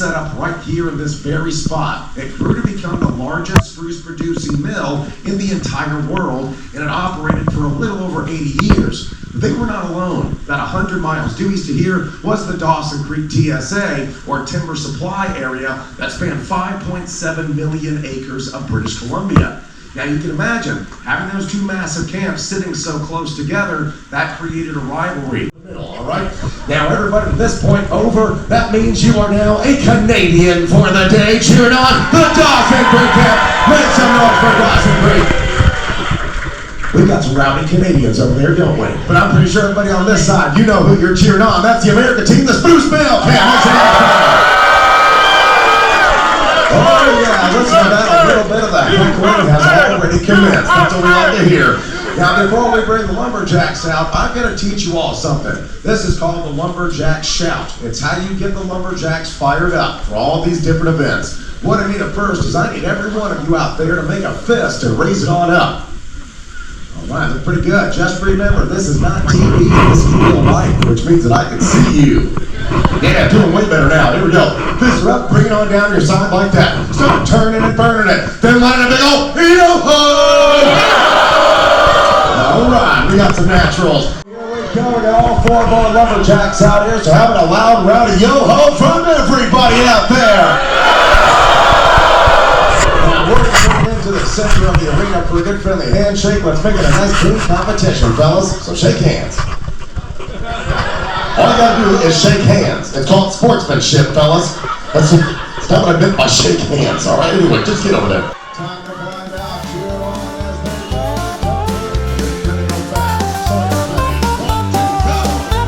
set up right here in this very spot. It grew to become the largest spruce producing mill in the entire world, and it operated for a little over 80 years. They were not alone. About 100 miles due east of here was the Dawson Creek TSA, or timber supply area, that spanned 5.7 million acres of British Columbia. Now you can imagine, having those two massive camps sitting so close together, that created a rivalry. All right? Now everybody from this point over, that means you are now a Canadian for the day, cheering on the Dawson Creek camp. Make some noise for Dawson Creek. We've got some rowdy Canadians over there, don't we? But I'm pretty sure everybody on this side, you know who you're cheering on. That's the American team, the Spruce Mill camp. Oh yeah, listen to that, a little bit of the heckling has already commenced. That's what we like to hear. Now before we bring the Lumberjacks out, I'm going to teach you all something. This is called the Lumberjack Shout. It's how you get the Lumberjacks fired up for all these different events. What I need at first is I need every one of you out there to make a fist and raise it on up. Alright, that's pretty good. Just remember, this is not TV, this is real life, which means that I can see you. Yeah, doing way better now. Here we go. Fists are up, bring it on down your side like that. Start turning and burning it. Then let it big old yo-ho! Alright, we got some naturals. Here we go. We got all four of our Lumberjacks out here, so having a loud, rowdy yo-ho from everybody out there. Now we're going into the center of the arena for a good friendly handshake. Let's make it a nice clean competition, fellas. So shake hands. All you gotta do is shake hands. It's called sportsmanship, fellas. That's not what I meant by shake hands, all right? Anyway, just get over there. Time to find out. Cheer on as they go back. So everybody, 1, 2, go!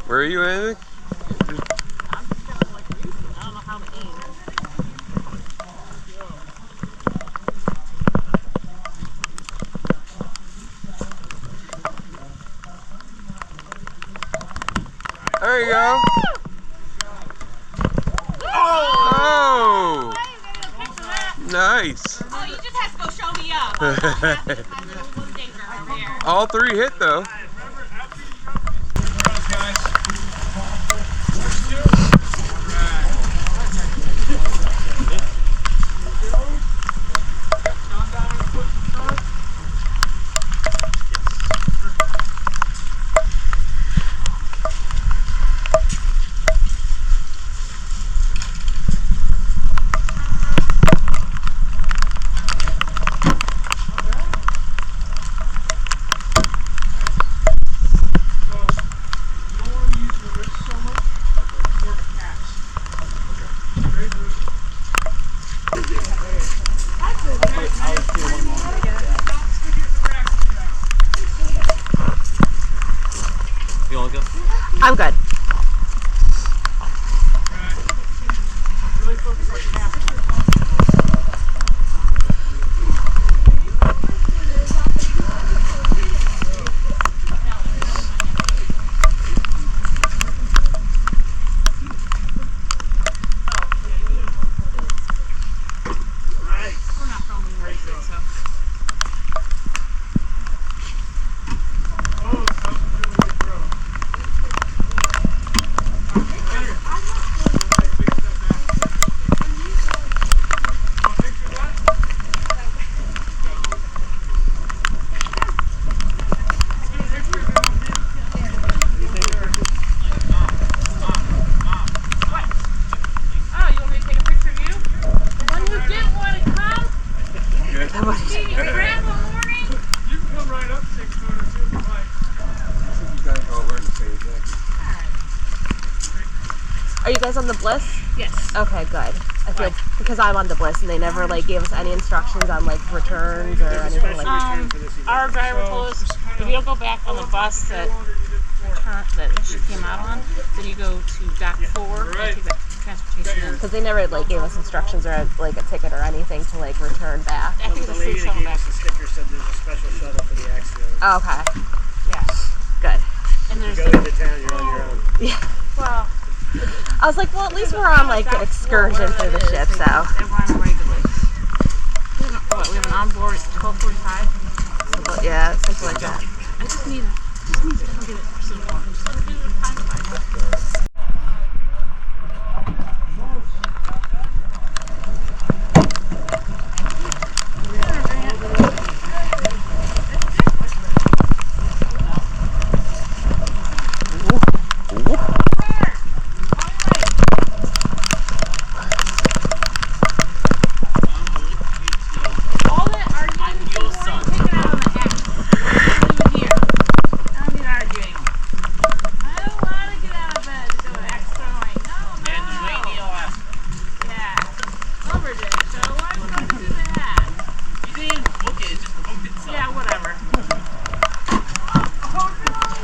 Where are you aiming? I'm just kind of like racing. I don't know how to aim. There you go. Oh! Nice. Oh, you just have to go show me up. All three hit though. I'm good. Really focus like half. Are you guys on the Bliss? Yes. Okay, good. I feel because I'm on the Bliss and they never like gave us any instructions on like returns or anything like that. Our driver told us if you don't go back on the bus that she came out on, then you go to dock 4 and take the transportation in. Because they never like gave us instructions or like a ticket or anything to like return back. I think The the lady free that shuttle gave back. us the sticker said there's a special shuttle for the accident. Oh, okay, Yeah. good. And You there's go into town, you're on your own. Yeah. well, I was like, well, at least we're on like an excursion through the ship, so. they run regularly. We have an onboard at 12:45. But yeah, something like that. I just need to come get it for some more. Just give it a time to buy it.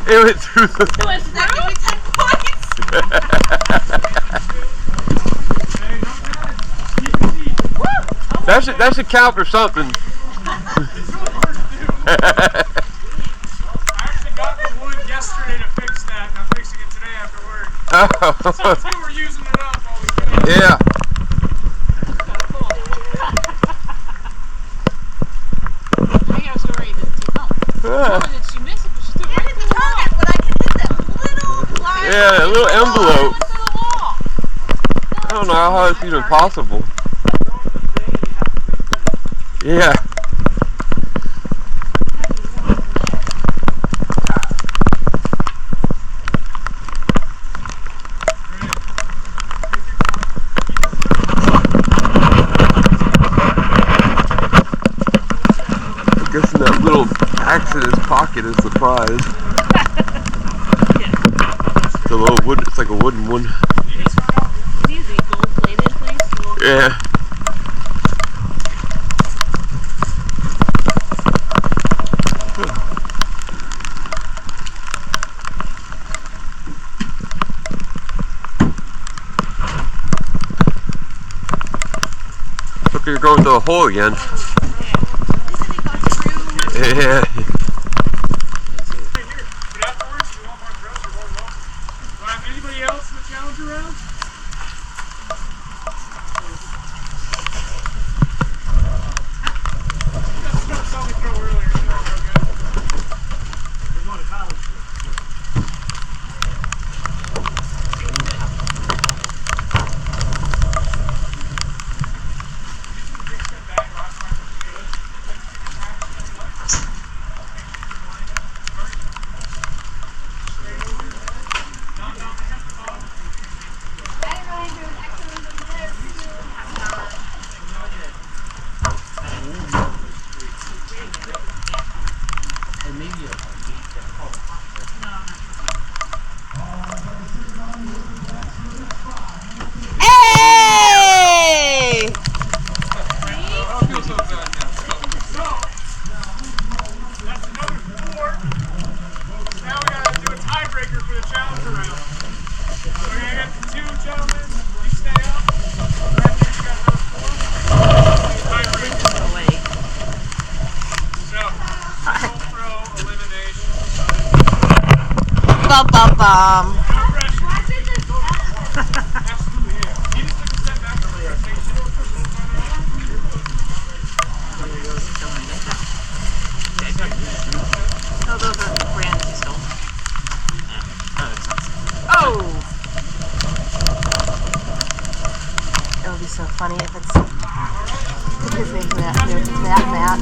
It went through the. It was through 10 points. That should count for something. I actually got the wood yesterday to fix that, and I'm fixing it today after work. So Oh. we were using it up while we did it. Yeah. I was ready to take home. Yeah. Did she miss it? But she threw it right through the wall. Yeah, a little envelope. It went through the wall. I don't know how it's even possible. Yeah. I guess in that little accident's pocket is the prize. It's a little wood. It's like a wooden one. These are gold plated, please. Yeah. Look, you're going through a hole again. Yeah. But afterwards, if you want more throws, you're more than welcome. Anybody else in the challenge around? That's saw me throw earlier. You know, real good. We're going to college. bum, bum, bum. Absolutely, yeah. He just took a step back from the station. Oh, those are brand he stole. Oh! It'll be so funny if it's his name's Matt too. Matt.